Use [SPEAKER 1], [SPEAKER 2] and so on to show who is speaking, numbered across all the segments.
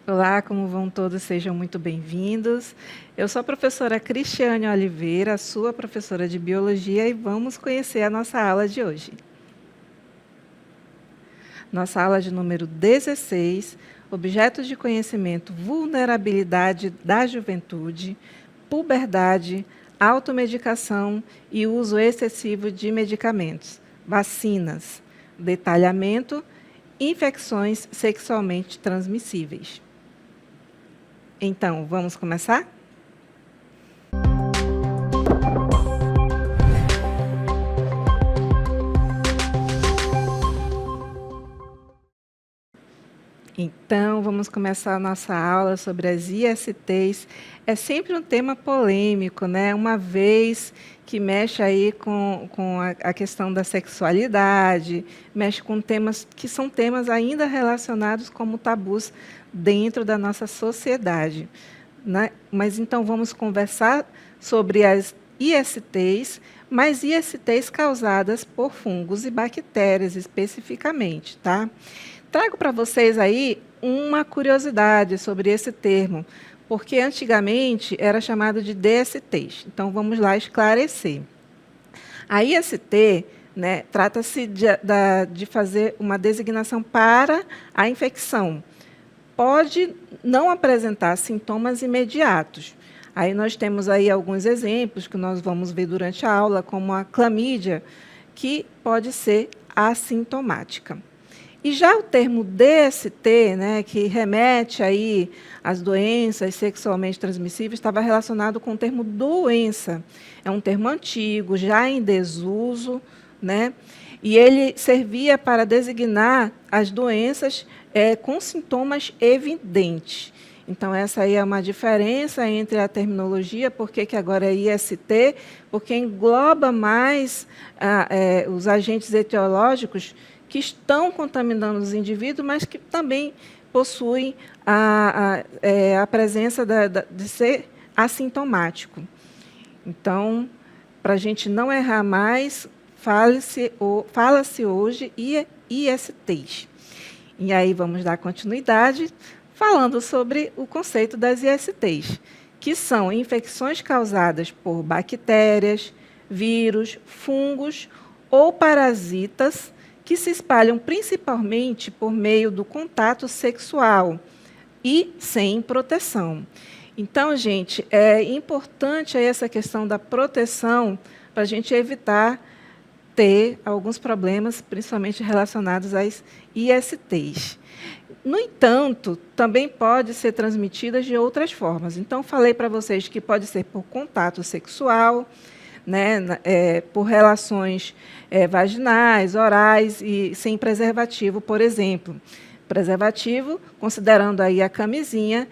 [SPEAKER 1] Olá, como vão todos? Sejam muito bem-vindos. Eu sou a professora Cristiane Oliveira, sua professora de Biologia, e vamos conhecer a nossa aula de hoje. Nossa aula de número 16, Objetos de Conhecimento, Vulnerabilidade da Juventude, Puberdade, Automedicação e Uso Excessivo de Medicamentos, Vacinas, Detalhamento, Infecções Sexualmente Transmissíveis. Então, vamos começar? Então, vamos começar a nossa aula sobre as ISTs. É sempre um tema polêmico, né? Uma vez que mexe aí com a questão da sexualidade, mexe com temas que são temas ainda relacionados como tabus dentro da nossa sociedade, né? Mas então vamos conversar sobre as ISTs, mas ISTs causadas por fungos e bactérias especificamente, tá? Trago para vocês aí uma curiosidade sobre esse termo, porque antigamente era chamado de DSTs. Então, vamos lá esclarecer. A IST, né, trata-se de fazer uma designação para a infecção. Pode não apresentar sintomas imediatos. Aí nós temos aí alguns exemplos que nós vamos ver durante a aula, como a clamídia, que pode ser assintomática. E já o termo DST, né, que remete aí às doenças sexualmente transmissíveis, estava relacionado com o termo doença. É um termo antigo, já em desuso, né, e ele servia para designar as doenças com sintomas evidentes. Então, essa aí é uma diferença entre a terminologia, porque que agora é IST, porque engloba mais os agentes etiológicos que estão contaminando os indivíduos, mas que também possuem a presença de ser assintomático. Então, para a gente não errar mais, fala-se hoje ISTs. E aí vamos dar continuidade falando sobre o conceito das ISTs, que são infecções causadas por bactérias, vírus, fungos ou parasitas que se espalham principalmente por meio do contato sexual e sem proteção. Então, gente, é importante essa questão da proteção para a gente evitar ter alguns problemas, principalmente relacionados às ISTs. No entanto, também pode ser transmitida de outras formas. Então, falei para vocês que pode ser por contato sexual, né, por relações vaginais, orais e sem preservativo, por exemplo. Preservativo, considerando aí a camisinha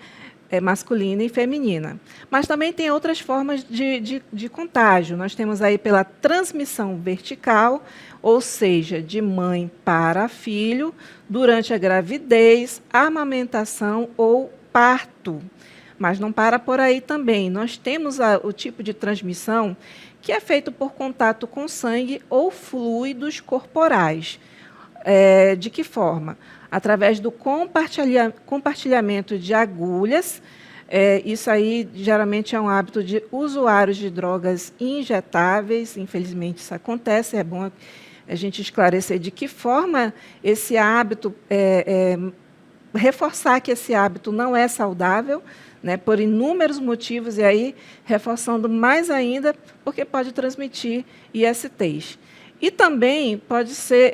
[SPEAKER 1] masculina e feminina. Mas também tem outras formas de contágio. Nós temos aí pela transmissão vertical, ou seja, de mãe para filho, durante a gravidez, amamentação ou parto. Mas não para por aí também. Nós temos o tipo de transmissão que é feito por contato com sangue ou fluidos corporais. De que forma? Através do compartilhamento de agulhas. Isso aí geralmente é um hábito de usuários de drogas injetáveis. Infelizmente, isso acontece. É bom a gente esclarecer de que forma esse hábito, reforçar que esse hábito não é saudável, né, por inúmeros motivos, e aí reforçando mais ainda, porque pode transmitir ISTs. E também pode ser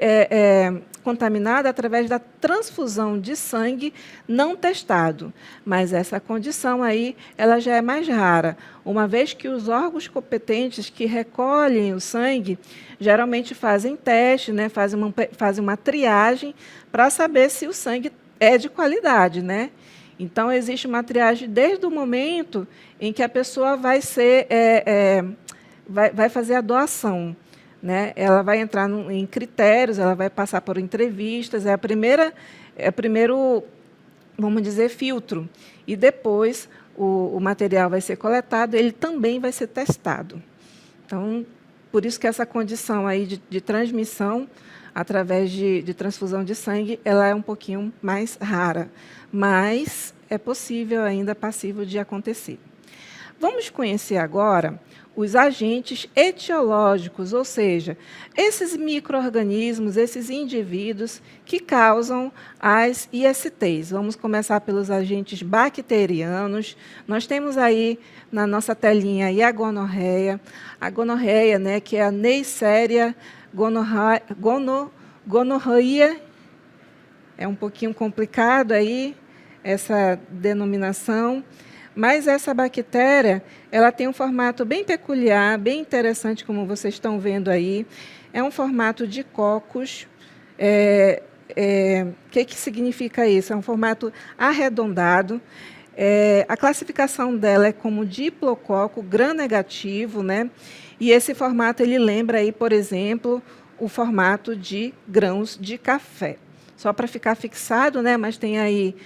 [SPEAKER 1] contaminada através da transfusão de sangue não testado. Mas essa condição aí, ela já é mais rara, uma vez que os órgãos competentes que recolhem o sangue, geralmente fazem teste, né, fazem uma triagem para saber se o sangue é de qualidade, né? Então, existe uma triagem desde o momento em que a pessoa vai fazer a doação, né? Ela vai entrar em critérios, ela vai passar por entrevistas, é o primeiro vamos dizer, filtro. E depois o material vai ser coletado, ele também vai ser testado. Então, por isso que essa condição aí de transmissão através de transfusão de sangue, ela é um pouquinho mais rara, mas é possível ainda, passível de acontecer. Vamos conhecer agora os agentes etiológicos, ou seja, esses micro-organismos, esses indivíduos que causam as ISTs. Vamos começar pelos agentes bacterianos. Nós temos aí na nossa telinha aí a gonorreia, né, que é a Neisseria gonorrhoeae. É um pouquinho complicado aí essa denominação. Mas essa bactéria, ela tem um formato bem peculiar, bem interessante, como vocês estão vendo aí. É um formato de cocos. Que significa isso? É um formato arredondado. A classificação dela é como diplococo gram-negativo, né? E esse formato ele lembra aí, por exemplo, o formato de grãos de café. Só para ficar fixado, né? Mas tem aí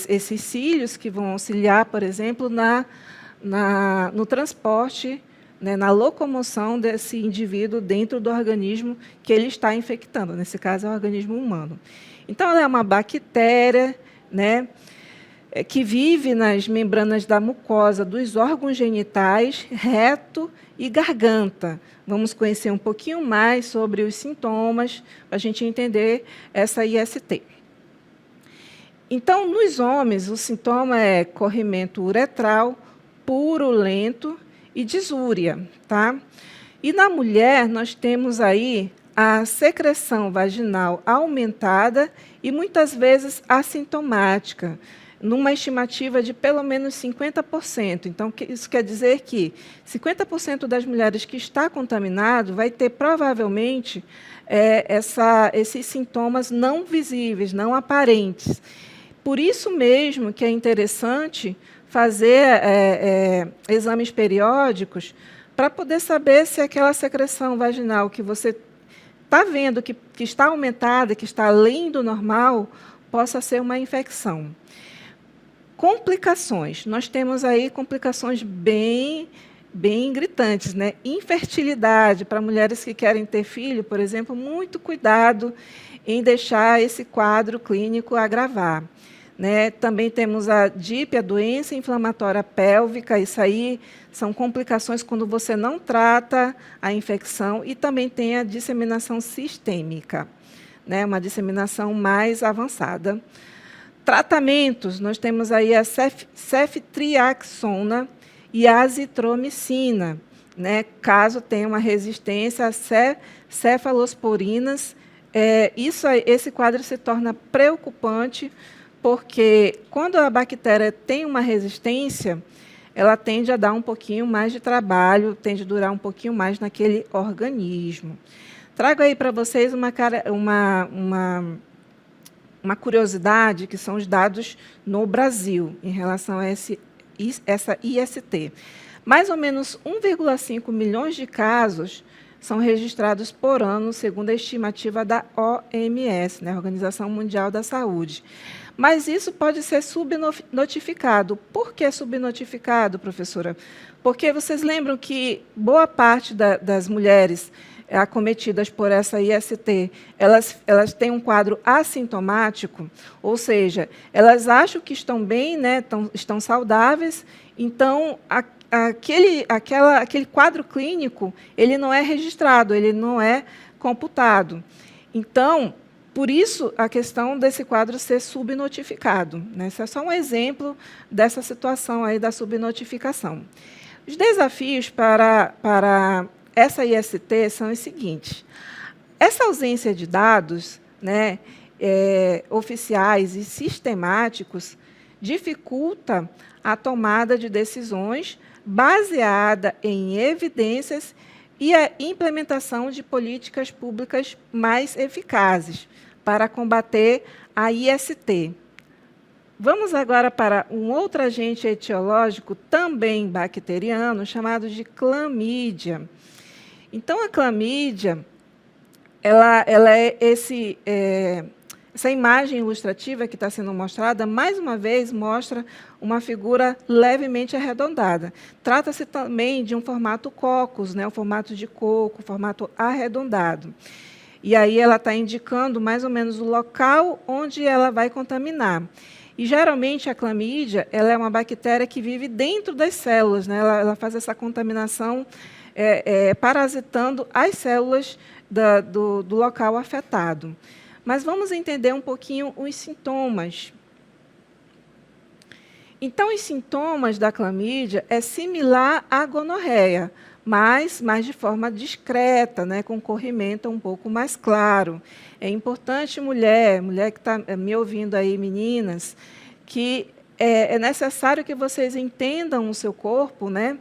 [SPEAKER 1] esses cílios que vão auxiliar, por exemplo, no transporte, né? Na locomoção desse indivíduo dentro do organismo que ele está infectando. Nesse caso, é o organismo humano. Então, ela é uma bactéria, né? Que vive nas membranas da mucosa dos órgãos genitais, reto e garganta. Vamos conhecer um pouquinho mais sobre os sintomas, para a gente entender essa IST. Então, nos homens, o sintoma é corrimento uretral, purulento e disúria. Tá? E na mulher, nós temos aí a secreção vaginal aumentada e, muitas vezes, assintomática, numa estimativa de pelo menos 50%. Então, isso quer dizer que 50% das mulheres que está contaminado vai ter, provavelmente, esses sintomas não visíveis, não aparentes. Por isso mesmo que é interessante fazer exames periódicos para poder saber se aquela secreção vaginal que você está vendo que está aumentada, que está além do normal, possa ser uma infecção. Complicações. Nós temos aí complicações bem gritantes, né? Infertilidade para mulheres que querem ter filho, por exemplo, muito cuidado em deixar esse quadro clínico agravar. Né? Também temos a DIP, a doença inflamatória pélvica, isso aí são complicações quando você não trata a infecção, e também tem a disseminação sistêmica, né? Uma disseminação mais avançada. Tratamentos, nós temos aí a ceftriaxona e a azitromicina, né? Caso tenha uma resistência a cefalosporinas, esse quadro se torna preocupante, porque quando a bactéria tem uma resistência, ela tende a dar um pouquinho mais de trabalho, tende a durar um pouquinho mais naquele organismo. Trago aí para vocês uma curiosidade, que são os dados no Brasil, em relação a essa IST. Mais ou menos 1,5 milhões de casos são registrados por ano, segundo a estimativa da OMS, né, Organização Mundial da Saúde. Mas isso pode ser subnotificado. Por que subnotificado, professora? Porque vocês lembram que boa parte das mulheres acometidas por essa IST, elas têm um quadro assintomático, ou seja, elas acham que estão bem, né, estão saudáveis, então aquele quadro clínico ele não é registrado, ele não é computado. Então, por isso, a questão desse quadro ser subnotificado, né? Esse é só um exemplo dessa situação aí da subnotificação. Os desafios para essa IST são os seguintes. Essa ausência de dados, né, oficiais e sistemáticos dificulta a tomada de decisões baseada em evidências e a implementação de políticas públicas mais eficazes para combater a IST. Vamos agora para um outro agente etiológico, também bacteriano, chamado de clamídia. Então, a clamídia, ela essa imagem ilustrativa que está sendo mostrada, mais uma vez, mostra uma figura levemente arredondada. Trata-se também de um formato cocos, né, um formato de coco, formato arredondado. E aí ela está indicando mais ou menos o local onde ela vai contaminar. E, geralmente, a clamídia ela é uma bactéria que vive dentro das células, né? Ela faz essa contaminação parasitando as células do local afetado. Mas vamos entender um pouquinho os sintomas. Então, os sintomas da clamídia é similar à gonorreia, mas mais de forma discreta, né, com corrimento um pouco mais claro. É importante, mulher que está me ouvindo aí, meninas, que é necessário que vocês entendam o seu corpo, né,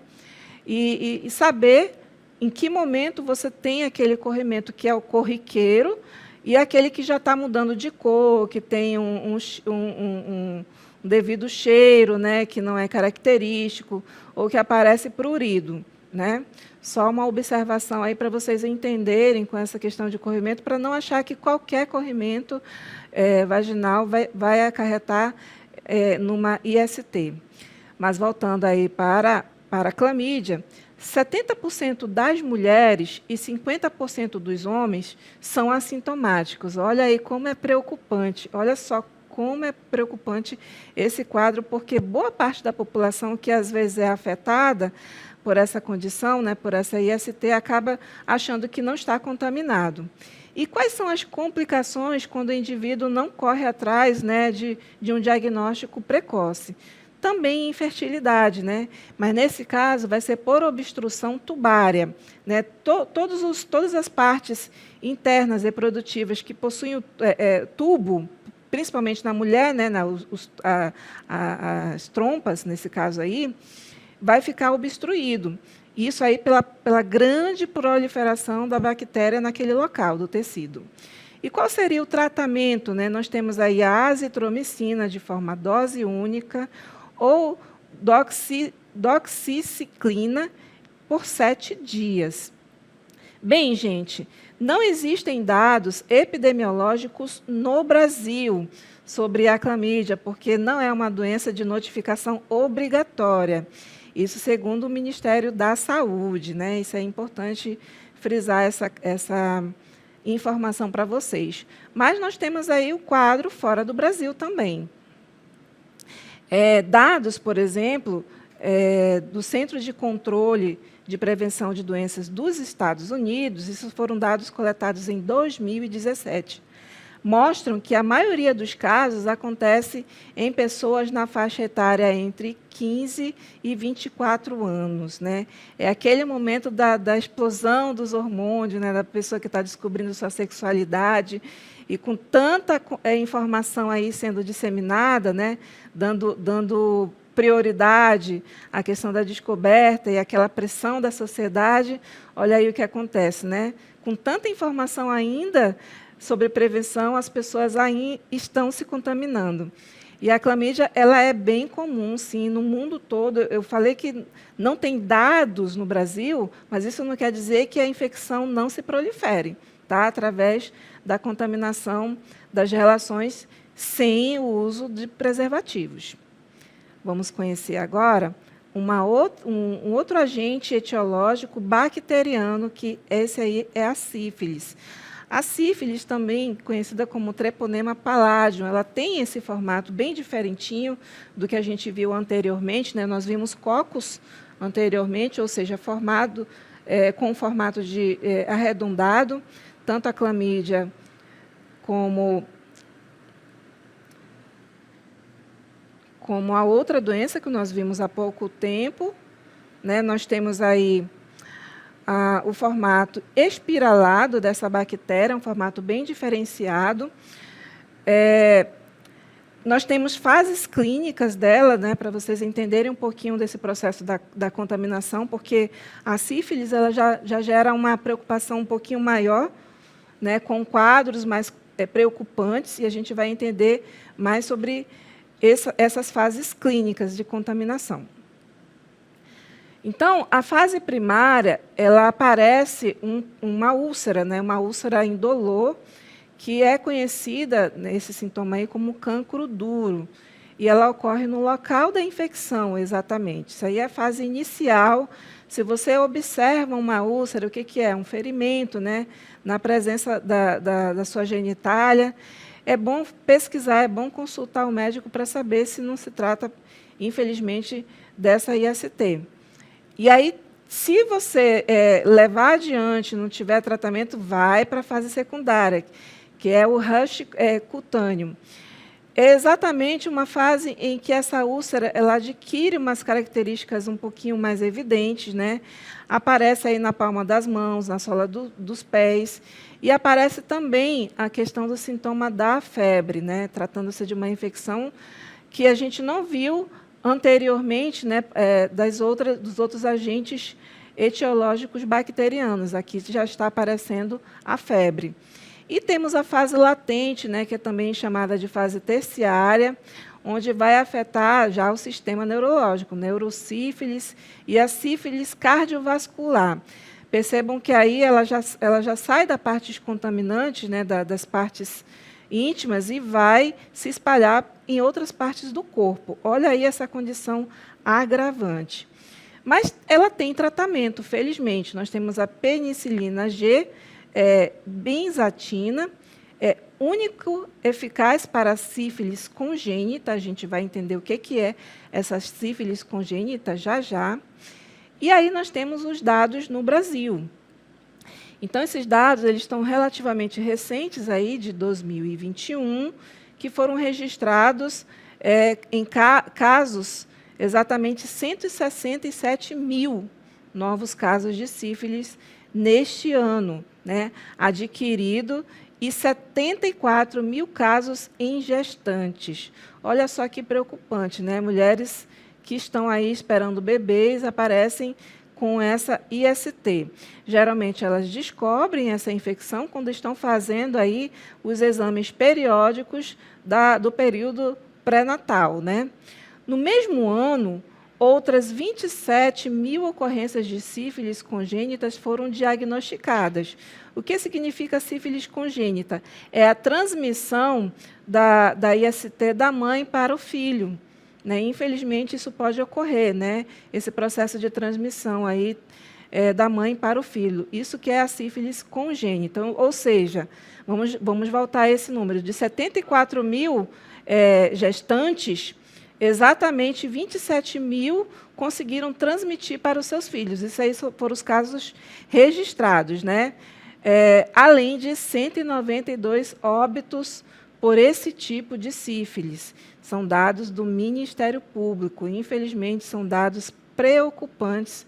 [SPEAKER 1] e saber em que momento você tem aquele corrimento que é o corriqueiro e aquele que já está mudando de cor, que tem um devido cheiro, né, que não é característico, ou que aparece prurido, né? Só uma observação aí para vocês entenderem com essa questão de corrimento, para não achar que qualquer corrimento vaginal vai acarretar numa IST. Mas voltando aí para a clamídia, 70% das mulheres e 50% dos homens são assintomáticos. Olha aí como é preocupante. Olha só como é preocupante esse quadro, porque boa parte da população que às vezes é afetada por essa condição, né, por essa IST, acaba achando que não está contaminado. E quais são as complicações quando o indivíduo não corre atrás, né, de um diagnóstico precoce? Também infertilidade, né? Mas, nesse caso, vai ser por obstrução tubária. Né? Todas as partes internas reprodutivas que possuem tubo, principalmente na mulher, né, as trompas, nesse caso aí, vai ficar obstruído. Isso aí pela grande proliferação da bactéria naquele local do tecido. E qual seria o tratamento? Né? Nós temos aí a azitromicina de forma dose única ou doxiciclina por 7 dias. Bem, gente, não existem dados epidemiológicos no Brasil sobre a clamídia, porque não é uma doença de notificação obrigatória. Isso segundo o Ministério da Saúde, né? Isso é importante frisar essa informação para vocês. Mas nós temos aí o quadro fora do Brasil também. Dados, por exemplo, do Centro de Controle de Prevenção de Doenças dos Estados Unidos, isso foram dados coletados em 2017, mostram que a maioria dos casos acontece em pessoas na faixa etária entre 15 e 24 anos. Né? É aquele momento da explosão dos hormônios, né, da pessoa que está descobrindo sua sexualidade, e com tanta informação aí sendo disseminada, né, dando prioridade à questão da descoberta e aquela pressão da sociedade, olha aí o que acontece. Né? Com tanta informação ainda sobre prevenção, as pessoas aí estão se contaminando. E a clamídia ela é bem comum, sim, no mundo todo. Eu falei que não tem dados no Brasil, mas isso não quer dizer que a infecção não se prolifere, tá? Através da contaminação das relações sem o uso de preservativos. Vamos conhecer agora um outro agente etiológico bacteriano, que esse aí é a sífilis. A sífilis, também conhecida como treponema palladium, ela tem esse formato bem diferentinho do que a gente viu anteriormente. Né? Nós vimos cocos anteriormente, ou seja, formado com formato de arredondado, tanto a clamídia como a outra doença que nós vimos há pouco tempo. Né? Nós temos aí o formato espiralado dessa bactéria, um formato bem diferenciado. Nós temos fases clínicas dela, né, para vocês entenderem um pouquinho desse processo da contaminação, porque a sífilis ela já gera uma preocupação um pouquinho maior, né, com quadros mais preocupantes, e a gente vai entender mais sobre essas fases clínicas de contaminação. Então, a fase primária, ela aparece uma úlcera, né, uma úlcera indolor, que é conhecida, esse sintoma aí, como cancro duro. E ela ocorre no local da infecção, exatamente. Isso aí é a fase inicial. Se você observa uma úlcera, o que é? Um ferimento, né, na presença da sua genitália. É bom pesquisar, é bom consultar o médico para saber se não se trata, infelizmente, dessa IST. E aí, se você levar adiante, não tiver tratamento, vai para a fase secundária, que é o rush cutâneo. É exatamente uma fase em que essa úlcera ela adquire umas características um pouquinho mais evidentes, né? Aparece aí na palma das mãos, na sola dos pés, e aparece também a questão do sintoma da febre, né? Tratando-se de uma infecção que a gente não viu anteriormente, né? Dos outros agentes etiológicos bacterianos. Aqui já está aparecendo a febre. E temos a fase latente, né, que é também chamada de fase terciária, onde vai afetar já o sistema neurológico, neurosífilis e a sífilis cardiovascular. Percebam que aí ela já sai da parte contaminante, né, das partes íntimas, e vai se espalhar em outras partes do corpo. Olha aí essa condição agravante. Mas ela tem tratamento, felizmente. Nós temos a penicilina G, benzatina, único eficaz para a sífilis congênita. A gente vai entender o que é essa sífilis congênita já já. E aí nós temos os dados no Brasil. Então, esses dados eles estão relativamente recentes, aí, de 2021, que foram registrados em casos, exatamente 167 mil novos casos de sífilis neste ano, né, adquirido, e 74 mil casos em gestantes. Olha só que preocupante, né? Mulheres que estão aí esperando bebês aparecem com essa IST. Geralmente, elas descobrem essa infecção quando estão fazendo aí os exames periódicos do período pré-natal, né? No mesmo ano, outras 27 mil ocorrências de sífilis congênitas foram diagnosticadas. O que significa sífilis congênita? É a transmissão da IST da mãe para o filho, né? Infelizmente, isso pode ocorrer, né? Esse processo de transmissão aí, da mãe para o filho. Isso que é a sífilis congênita. Então, ou seja, vamos voltar a esse número. De 74 mil gestantes, exatamente 27 mil conseguiram transmitir para os seus filhos. Isso aí foram os casos registrados, né? Além de 192 óbitos por esse tipo de sífilis. São dados do Ministério Público. Infelizmente, são dados preocupantes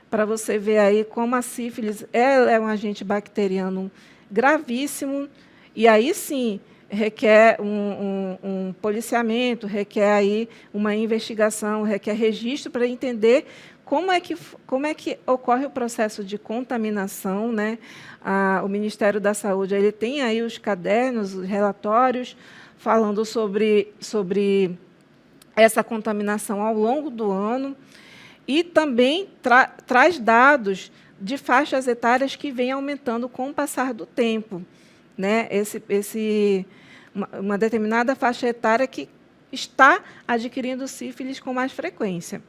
[SPEAKER 1] para você ver aí como a sífilis é um agente bacteriano gravíssimo, e aí sim requer um policiamento, requer aí uma investigação, requer registro para entender como é que ocorre o processo de contaminação, né? O Ministério da Saúde ele tem aí os cadernos, os relatórios, falando sobre essa contaminação ao longo do ano, e também traz dados de faixas etárias que vêm aumentando com o passar do tempo, né? Uma determinada faixa etária que está adquirindo sífilis com mais frequência.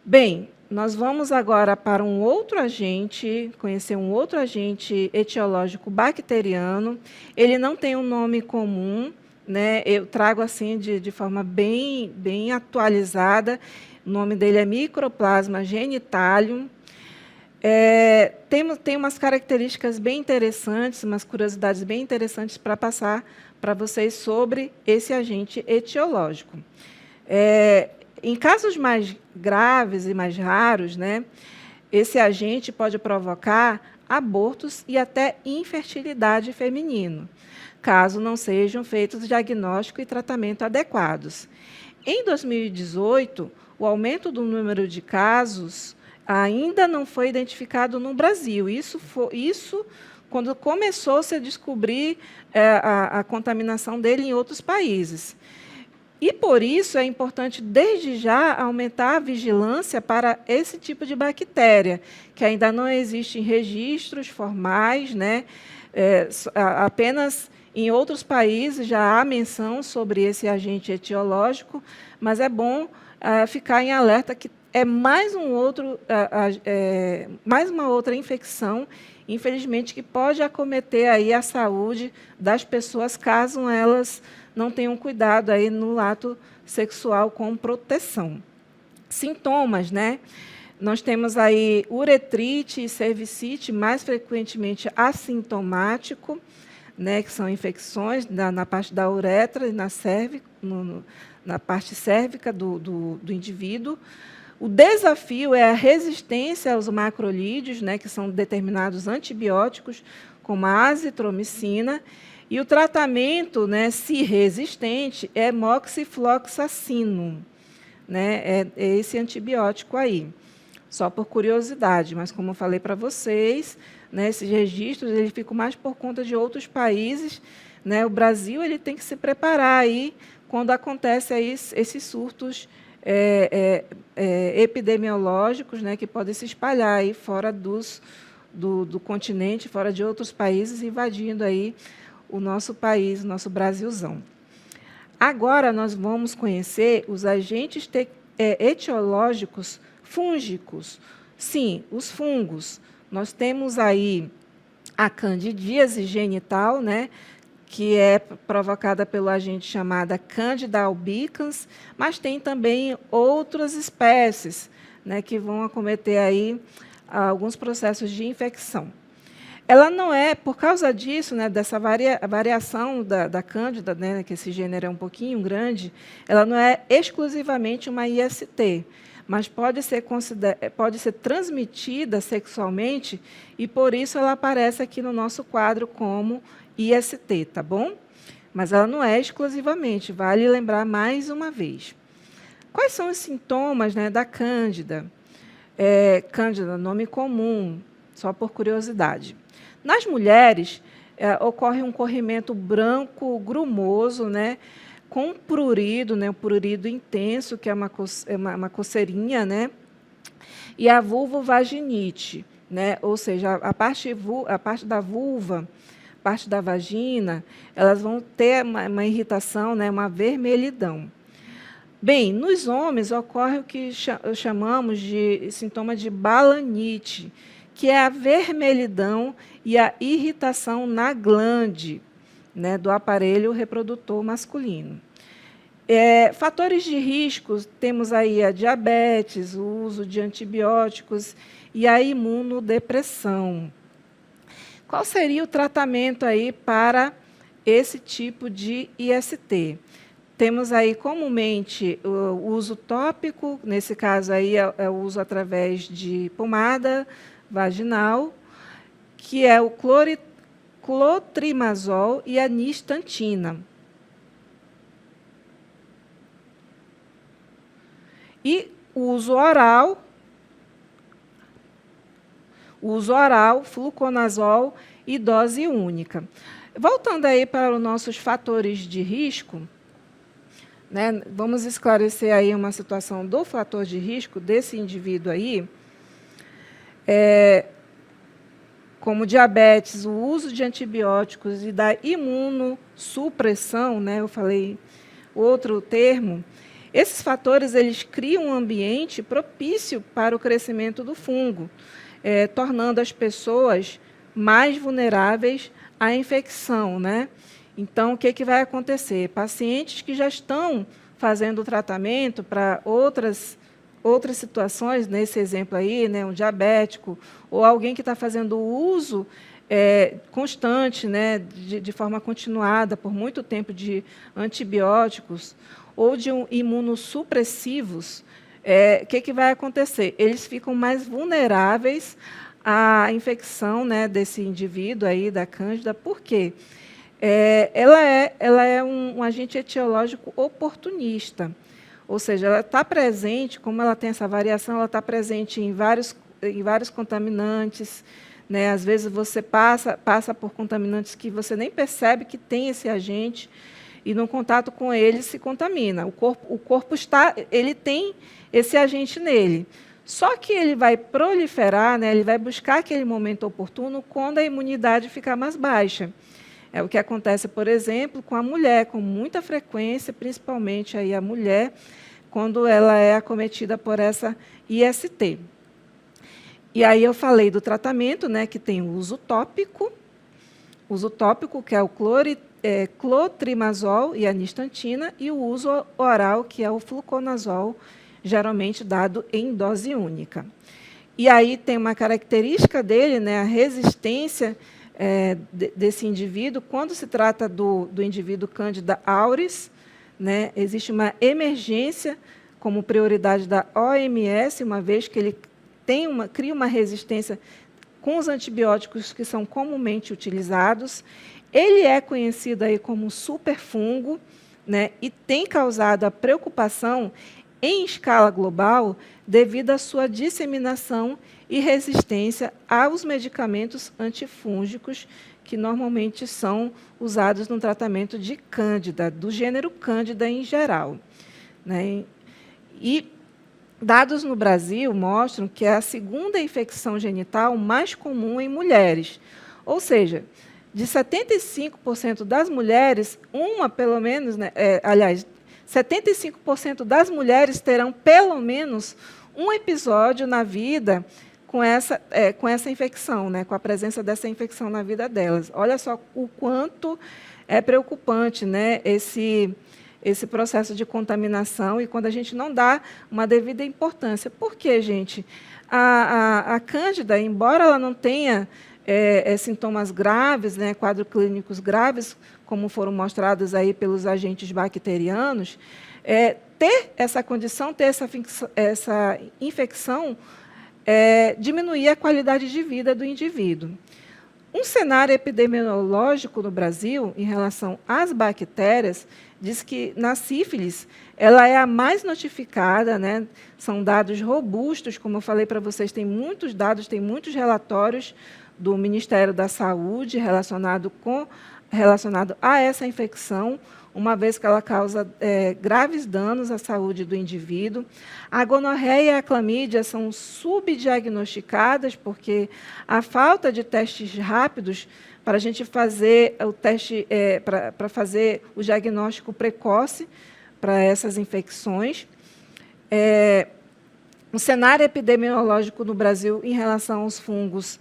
[SPEAKER 1] Bem, nós vamos agora para um outro agente, conhecer um outro agente etiológico bacteriano. Ele não tem um nome comum, né? Eu trago assim de forma bem atualizada. O nome dele é Mycoplasma genitalium. Tem umas características bem interessantes, umas curiosidades bem interessantes para passar para vocês sobre esse agente etiológico. Em casos mais graves e mais raros, né, esse agente pode provocar abortos e até infertilidade feminino, caso não sejam feitos diagnóstico e tratamento adequados. Em 2018, o aumento do número de casos ainda não foi identificado no Brasil. Isso quando começou-se a descobrir a contaminação dele em outros países. E, por isso, é importante, desde já, aumentar a vigilância para esse tipo de bactéria, que ainda não existem registros formais, né, Apenas em outros países já há menção sobre esse agente etiológico, mas é bom ficar em alerta que é mais uma outra infecção, infelizmente, que pode acometer aí a saúde das pessoas caso elas não tenham cuidado aí no ato sexual com proteção. Sintomas, né? Nós temos aí uretrite e cervicite, mais frequentemente assintomático, né, que são infecções na parte da uretra e na parte cérvica do indivíduo. O desafio é a resistência aos macrolídeos, né, que são determinados antibióticos, como a azitromicina, e o tratamento, né, se resistente, é moxifloxacino, né, é esse antibiótico aí. Só por curiosidade, mas como eu falei para vocês, né, esses registros eles ficam mais por conta de outros países, né? O Brasil ele tem que se preparar aí quando acontece aí esses surtos epidemiológicos, né, que podem se espalhar aí fora do continente, fora de outros países, invadindo aí o nosso país, o nosso Brasilzão. Agora nós vamos conhecer os agentes etiológicos fúngicos. Sim, os fungos. Nós temos aí a candidíase genital, né, que é provocada pelo agente chamada Candida albicans, mas tem também outras espécies, né, que vão acometer aí alguns processos de infecção. Ela não é, por causa disso, né, dessa variação da Cândida, né, que esse gênero é um pouquinho grande, ela não é exclusivamente uma IST, mas pode ser transmitida sexualmente e, por isso, ela aparece aqui no nosso quadro como IST, tá bom? Mas ela não é exclusivamente, vale lembrar mais uma vez. Quais são os sintomas, né, da Cândida? Cândida, nome comum, só por curiosidade. Nas mulheres, ocorre um corrimento branco grumoso, né, com prurido, né, um prurido intenso, que é uma coceirinha, né, e a vulvovaginite, né, ou seja, a parte da vulva, parte da vagina, elas vão ter uma irritação, né, uma vermelhidão. Bem, nos homens ocorre o que chamamos de sintoma de balanite, que é a vermelhidão e a irritação na glande, né, do aparelho reprodutor masculino. Fatores de risco, temos aí a diabetes, o uso de antibióticos e a imunodepressão. Qual seria o tratamento aí para esse tipo de IST? Temos aí comumente o uso tópico, nesse caso aí é o uso através de pomada vaginal, que é o clotrimazol e a nistantina. E o uso oral, fluconazol e dose única. Voltando aí para os nossos fatores de risco, né, vamos esclarecer aí uma situação do fator de risco desse indivíduo aí. Como diabetes, o uso de antibióticos e da imunossupressão, né, eu falei outro termo, esses fatores eles criam um ambiente propício para o crescimento do fungo, tornando as pessoas mais vulneráveis à infecção, né? Então, o que vai acontecer? Pacientes que já estão fazendo tratamento para outras situações, nesse exemplo aí, né, um diabético, ou alguém que está fazendo uso constante, né, de forma continuada, por muito tempo, de antibióticos, ou de imunossupressivos, o que vai acontecer? Eles ficam mais vulneráveis à infecção, né, desse indivíduo aí, da Cândida. Por quê? Ela é um agente etiológico oportunista, ou seja, ela está presente, como ela tem essa variação, ela está presente em vários contaminantes, né? Às vezes você passa por contaminantes que você nem percebe que tem esse agente, e no contato com ele se contamina. O corpo ele tem esse agente nele, Só que ele vai proliferar, né, ele vai buscar aquele momento oportuno quando a imunidade ficar mais baixa. É o que acontece, por exemplo, com a mulher, com muita frequência, principalmente aí a mulher, quando ela é acometida por essa IST. E aí eu falei do tratamento, né, que tem o uso tópico, que é o clotrimazol e a nistantina, e o uso oral, que é o fluconazol, geralmente dado em dose única. E aí tem uma característica dele, né, a resistência desse indivíduo. Quando se trata do indivíduo Candida auris, né, existe uma emergência como prioridade da OMS, uma vez que ele cria uma resistência com os antibióticos que são comumente utilizados. Ele é conhecido aí como superfungo, né, e tem causado a preocupação em escala global devido à sua disseminação e resistência aos medicamentos antifúngicos que normalmente são usados no tratamento de Cândida, do gênero Cândida em geral, né? E dados no Brasil mostram que é a segunda infecção genital mais comum em mulheres. Ou seja, de 75% das mulheres, uma pelo menos, né, 75% das mulheres terão pelo menos um episódio na vida com essa infecção, né, com a presença dessa infecção na vida delas. Olha só o quanto é preocupante, né, esse processo de contaminação e quando a gente não dá uma devida importância. Por quê, gente? A Cândida, embora ela não tenha sintomas graves, né, quadros clínicos graves, como foram mostrados aí pelos agentes bacterianos, ter essa condição, ter essa infecção, diminuir a qualidade de vida do indivíduo. Um cenário epidemiológico no Brasil, em relação às bactérias, diz que na sífilis ela é a mais notificada, né? São dados robustos, como eu falei para vocês, tem muitos dados, tem muitos relatórios do Ministério da Saúde relacionado a essa infecção, uma vez que ela causa graves danos à saúde do indivíduo. A gonorreia e a clamídia são subdiagnosticadas, porque a falta de testes rápidos para a gente fazer o teste, para fazer o diagnóstico precoce para essas infecções. O cenário epidemiológico no Brasil em relação aos fungos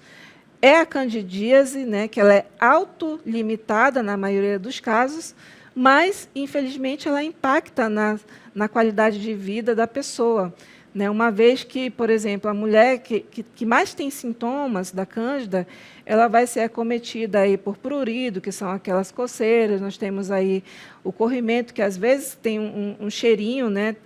[SPEAKER 1] é a candidíase, né, que ela é autolimitada na maioria dos casos, mas, infelizmente, ela impacta na qualidade de vida da pessoa, né? Uma vez que, por exemplo, a mulher que mais tem sintomas da Cândida, ela vai ser acometida aí por prurido, que são aquelas coceiras, nós temos aí o corrimento, que às vezes tem um cheirinho, né,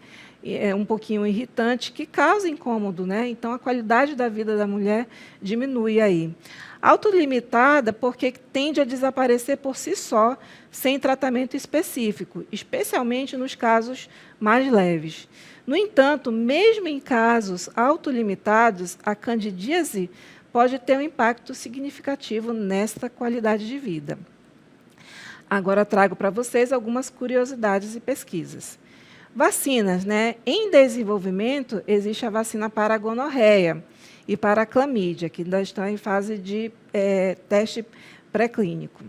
[SPEAKER 1] um pouquinho irritante, que causa incômodo, né? Então, a qualidade da vida da mulher diminui aí. Autolimitada porque tende a desaparecer por si só, sem tratamento específico, especialmente nos casos mais leves. No entanto, mesmo em casos autolimitados, a candidíase pode ter um impacto significativo nesta qualidade de vida. Agora trago para vocês algumas curiosidades e pesquisas. Vacinas, né? Em desenvolvimento, existe a vacina para a gonorreia e para a clamídia, que ainda estão em fase de teste pré-clínico.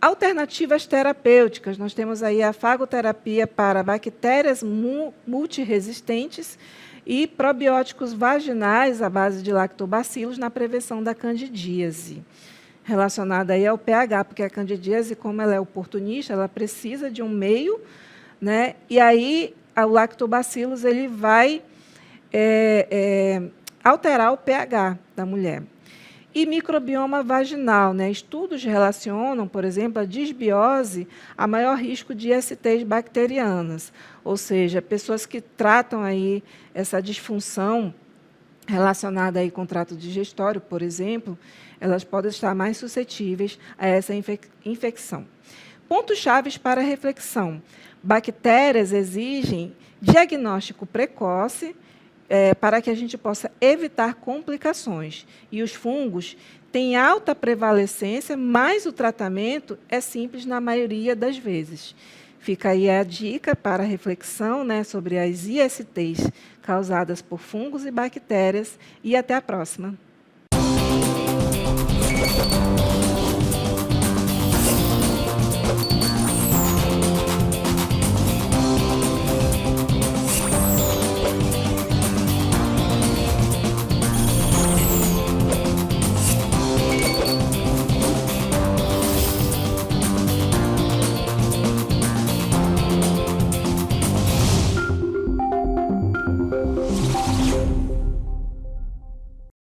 [SPEAKER 1] Alternativas terapêuticas, nós temos aí a fagoterapia para bactérias multiresistentes e probióticos vaginais à base de lactobacilos na prevenção da candidíase, relacionada aí ao pH, porque a candidíase, como ela é oportunista, ela precisa de um meio, né? E aí o lactobacillus ele vai alterar o pH da mulher. E microbioma vaginal, né? Estudos relacionam, por exemplo, a disbiose a maior risco de ISTs bacterianas, ou seja, pessoas que tratam aí essa disfunção relacionada aí com o trato digestório, por exemplo, elas podem estar mais suscetíveis a essa infecção. Pontos chaves para reflexão. Bactérias exigem diagnóstico precoce, para que a gente possa evitar complicações. E os fungos têm alta prevalecência, mas o tratamento é simples na maioria das vezes. Fica aí a dica para reflexão, né, sobre as ISTs causadas por fungos e bactérias, e até a próxima.